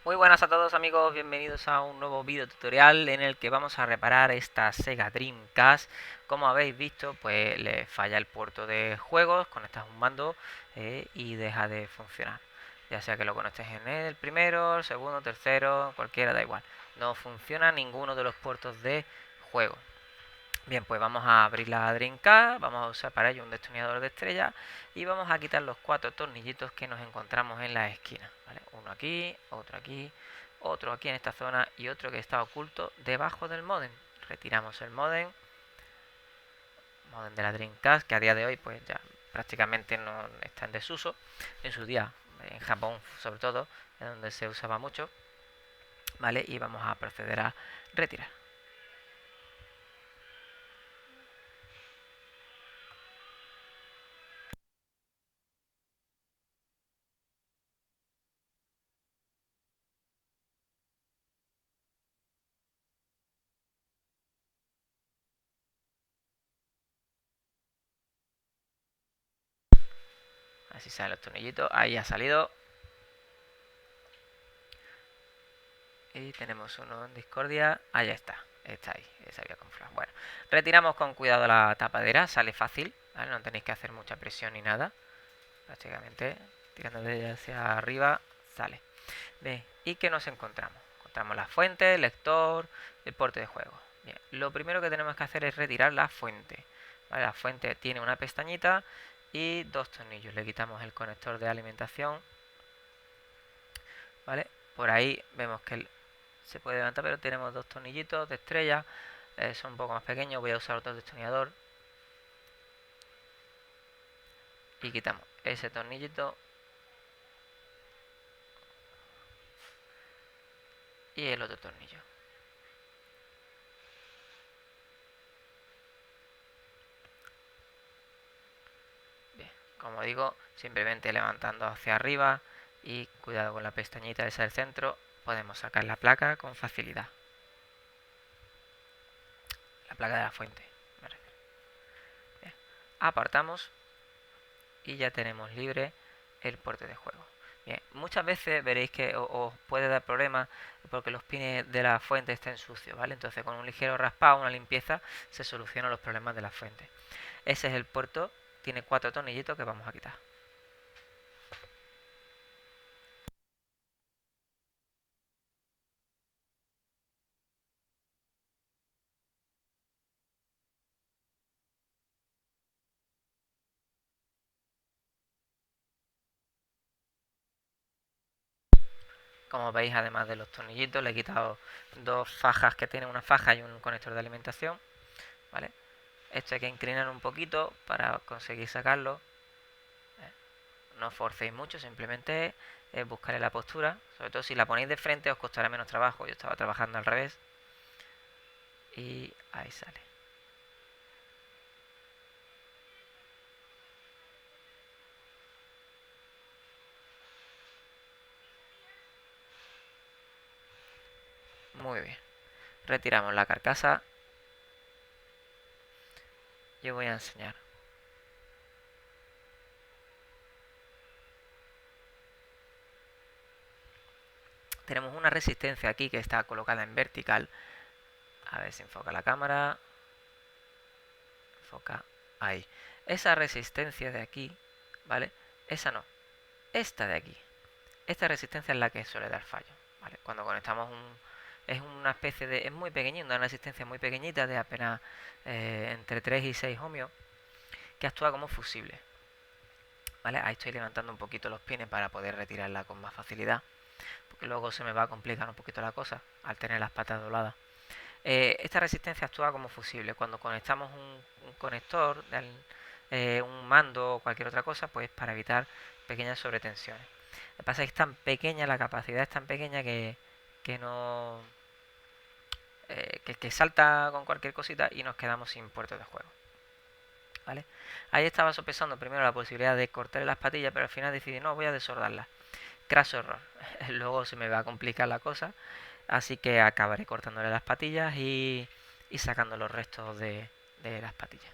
Muy buenas a todos amigos, bienvenidos a un nuevo video tutorial en el que vamos a reparar esta Sega Dreamcast. Como habéis visto, pues le falla el puerto de juegos, conectas un mando y deja de funcionar. Ya sea que lo conectes en el primero, el segundo, tercero, cualquiera, da igual. No funciona ninguno de los puertos de juego. Bien, pues vamos a abrir la Dreamcast, vamos a usar para ello un destornillador de estrella y vamos a quitar los 4 tornillitos que nos encontramos en la esquina, ¿vale? Uno aquí, otro aquí en esta zona y otro que está oculto debajo del modem. Retiramos el modem de la Dreamcast, que a día de hoy pues ya prácticamente no está en desuso. En su día, en Japón sobre todo, es donde se usaba mucho, ¿vale? Y vamos a proceder a retirar. Así salen los tornillitos, ahí ha salido. Y tenemos uno en discordia. Ahí está. Está ahí. Se había camuflado. Bueno, retiramos con cuidado la tapadera. Sale fácil. ¿Vale? No tenéis que hacer mucha presión ni nada. Prácticamente tirándole hacia arriba sale. Bien. ¿Y qué nos encontramos? Encontramos la fuente, el lector, el porte de juego. Bien. Lo primero que tenemos que hacer es retirar la fuente. ¿Vale? La fuente tiene una pestañita y dos tornillos. Le quitamos el conector de alimentación. ¿Vale? Por ahí vemos que se puede levantar, pero tenemos dos tornillitos de estrella. Son un poco más pequeños. Voy a usar otro destornillador. Y quitamos ese tornillito y el otro tornillo. Bien, como digo, simplemente levantando hacia arriba y cuidado con la pestañita esa del centro, podemos sacar la placa con facilidad. La placa de la fuente. Bien. Apartamos y ya tenemos libre el puerto de juego. Bien, muchas veces veréis que os puede dar problemas porque los pines de la fuente estén sucios, ¿vale? Entonces con un ligero raspado, una limpieza, se solucionan los problemas de la fuente. Ese es el puerto, tiene 4 tornillitos que vamos a quitar. Como veis, además de los tornillitos, le he quitado dos fajas que tienen una faja y un conector de alimentación, ¿vale? Esto hay que inclinar un poquito para conseguir sacarlo. No forcéis mucho, simplemente buscaré la postura. Sobre todo si la ponéis de frente os costará menos trabajo. Yo estaba trabajando al revés. Y ahí sale. Muy bien. Retiramos la carcasa. Yo voy a enseñar. Tenemos una resistencia aquí que está colocada en vertical. A ver si enfoca la cámara. Enfoca ahí. Esa resistencia de aquí, ¿vale? Esa no. Esta de aquí. Esta resistencia es la que suele dar fallo, ¿vale? Cuando conectamos es una especie de... Es muy pequeñita, una resistencia muy pequeñita de apenas entre 3 y 6 ohmios que actúa como fusible, ¿vale? Ahí estoy levantando un poquito los pines para poder retirarla con más facilidad, porque luego se me va a complicar un poquito la cosa al tener las patas dobladas. Esta resistencia actúa como fusible. Cuando conectamos un conector, un mando o cualquier otra cosa, pues para evitar pequeñas sobretensiones. Lo que pasa es que es tan pequeña, la capacidad es tan pequeña que no... que salta con cualquier cosita y nos quedamos sin puerto de juego. ¿Vale? Ahí estaba sopesando primero la posibilidad de cortarle las patillas, pero al final decidí, no, voy a desordarlas. Craso error. Luego se me va a complicar la cosa, así que acabaré cortándole las patillas y sacando los restos de las patillas.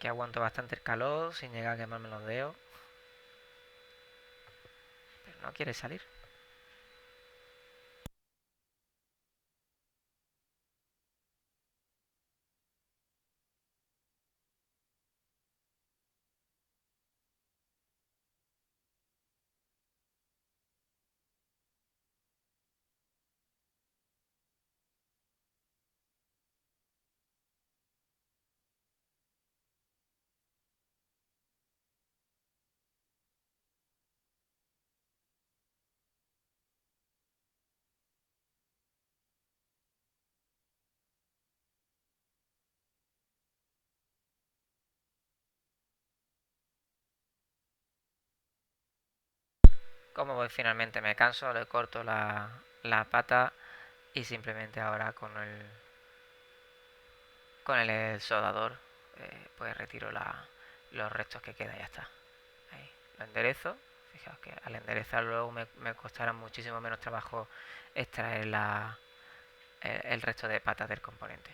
que aguanto bastante el calor sin llegar a quemarme los dedos. Pero no quiere salir. Como voy finalmente me canso, le corto la pata y simplemente ahora con el soldador pues retiro los restos que quedan y ya está. Ahí, lo enderezo. Fijaos que al enderezarlo luego me costará muchísimo menos trabajo extraer el resto de patas del componente.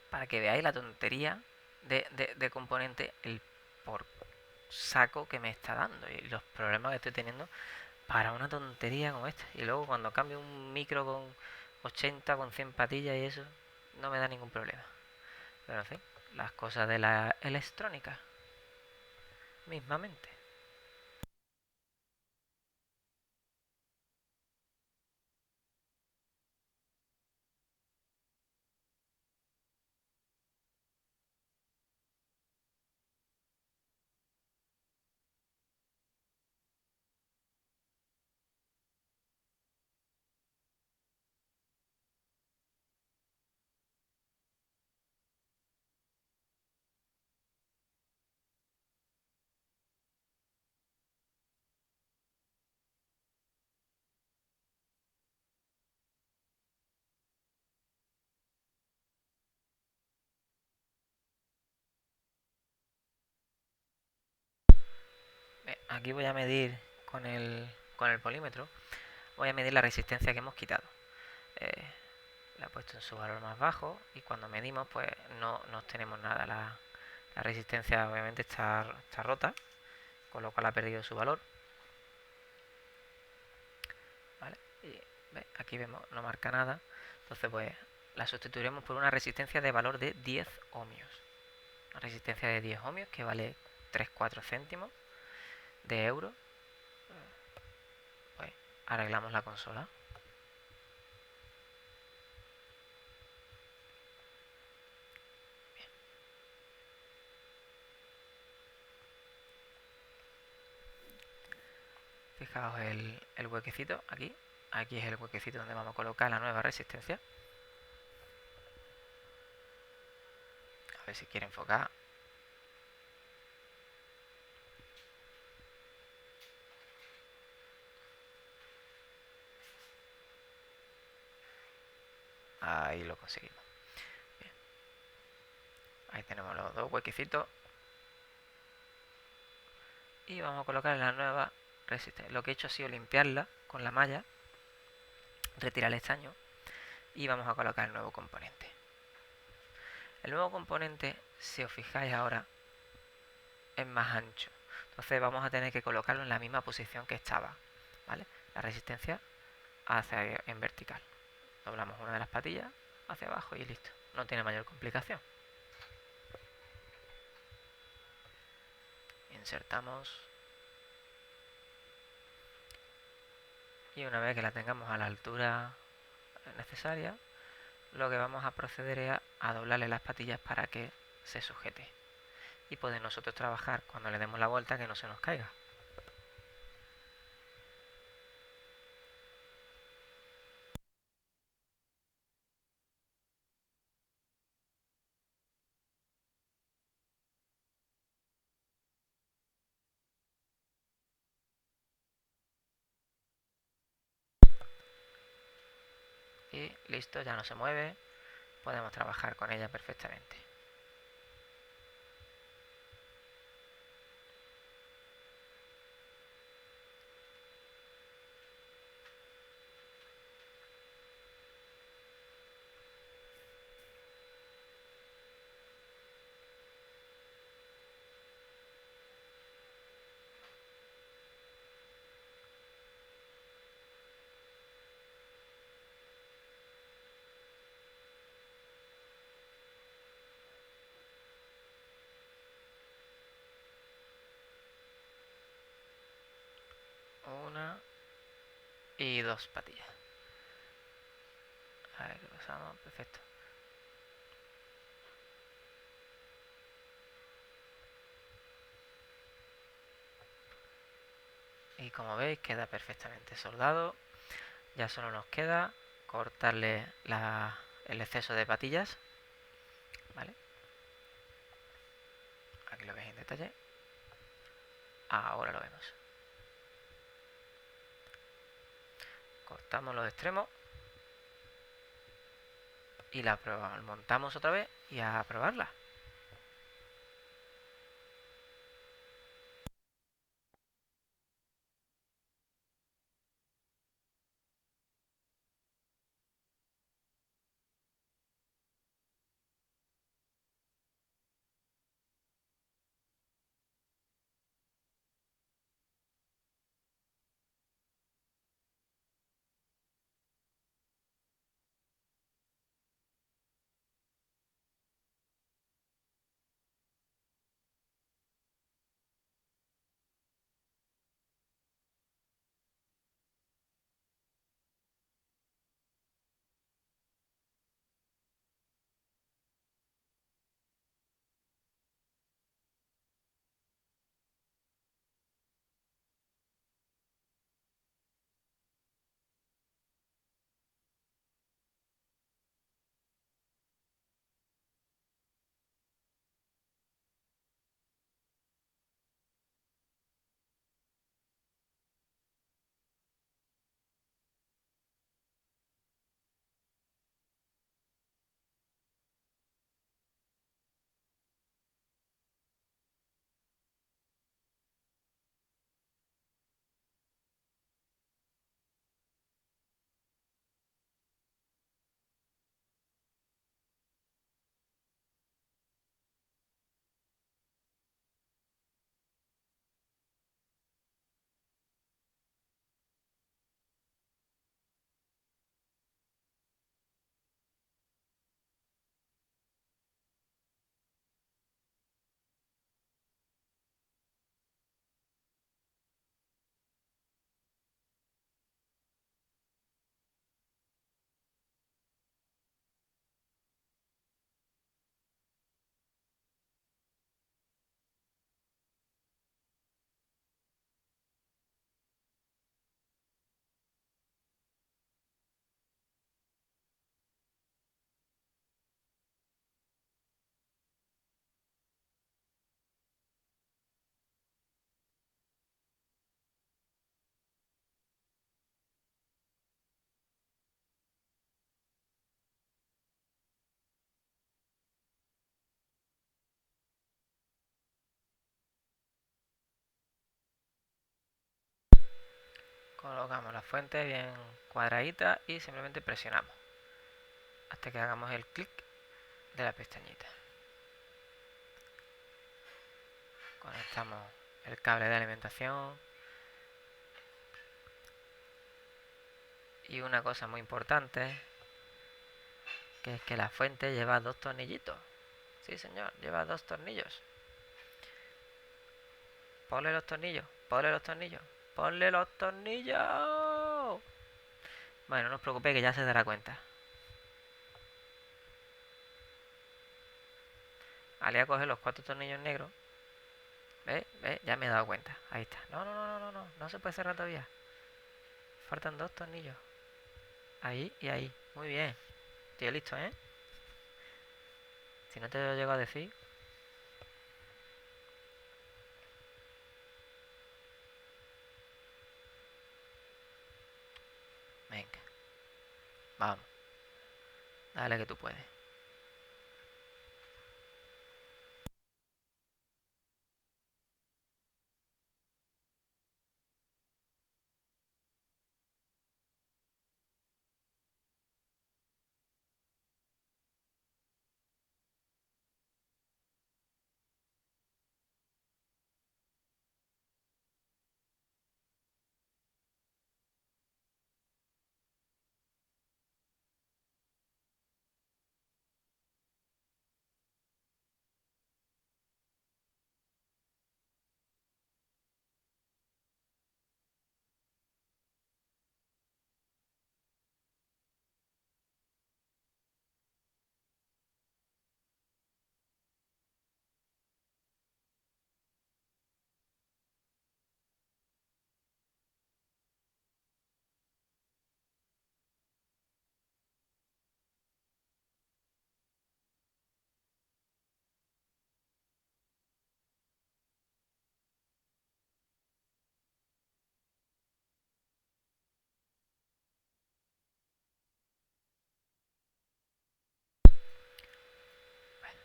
Para que veáis la tontería de componente, el por saco que me está dando y los problemas que estoy teniendo para una tontería como esta. Y luego cuando cambio un micro con 80, con 100 patillas y eso, no me da ningún problema. Pero en fin, las cosas de la electrónica, mismamente. Aquí voy a medir con el polímetro, voy a medir la resistencia que hemos quitado. Eh, la he puesto en su valor más bajo y cuando medimos pues no tenemos nada. La resistencia obviamente está rota, con lo cual ha perdido su valor. ¿Vale? Y aquí vemos, no marca nada. Entonces pues la sustituiremos por una resistencia de valor de 10 ohmios. Una resistencia de 10 ohmios que vale 3-4 céntimos de euro. Pues arreglamos la consola. Fijaos el huequecito aquí. Aquí es el huequecito donde vamos a colocar la nueva resistencia. A ver si quiere enfocar. Ahí lo conseguimos. Bien. Ahí tenemos los dos huequecitos. y vamos a colocar la nueva resistencia. Lo que he hecho ha sido limpiarla con la malla, retirar el estaño y vamos a colocar el nuevo componente. El nuevo componente, si os fijáis ahora, es más ancho. Entonces vamos a tener que colocarlo en la misma posición que estaba, ¿vale? La resistencia hacia en vertical. Doblamos una de las patillas hacia abajo y listo. No tiene mayor complicación. Insertamos y una vez que la tengamos a la altura necesaria, lo que vamos a proceder es a doblarle las patillas para que se sujete y poder nosotros trabajar cuando le demos la vuelta que no se nos caiga. Y listo, ya no se mueve, podemos trabajar con ella perfectamente. Una y dos patillas. A ver qué pasamos, perfecto. Y como veis queda perfectamente soldado. Ya solo nos queda cortarle el exceso de patillas, ¿vale? Aquí lo veis en detalle. Ahora lo vemos. Cortamos los extremos y la probamos. Montamos otra vez y a probarla. colocamos la fuente bien cuadradita y simplemente presionamos hasta que hagamos el clic de la pestañita. Conectamos el cable de alimentación. Y una cosa muy importante, que es que la fuente lleva 2 tornillitos. Sí, señor, lleva 2 tornillos. Ponle los tornillos, ponle los tornillos, ponle los tornillos. Bueno, no os preocupéis que ya se dará cuenta. Ale a coger los 4 tornillos negros. ¿Ves? ¿Ves? Ya me he dado cuenta. Ahí está. No, no, no, no, no, no. No se puede cerrar todavía. Faltan 2 tornillos. Ahí y ahí. Muy bien. Estoy listo, ¿eh? Si no te lo llego a decir. Venga. Vamos. Dale que tú puedes.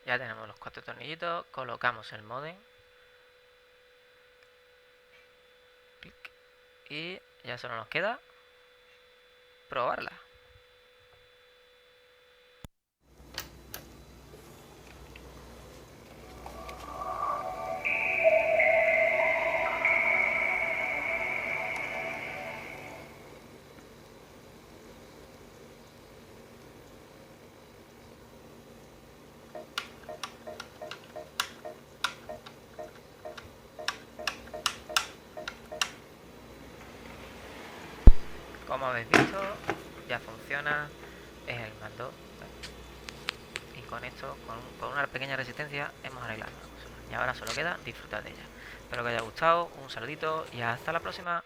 Ya tenemos los 4 tornillitos. Colocamos el modem. Clic. Y ya solo nos queda probarla. Como habéis visto, ya funciona. Es el mando. Y con esto, con una pequeña resistencia, hemos arreglado la consola. Y ahora solo queda disfrutar de ella. Espero que os haya gustado. Un saludito y hasta la próxima.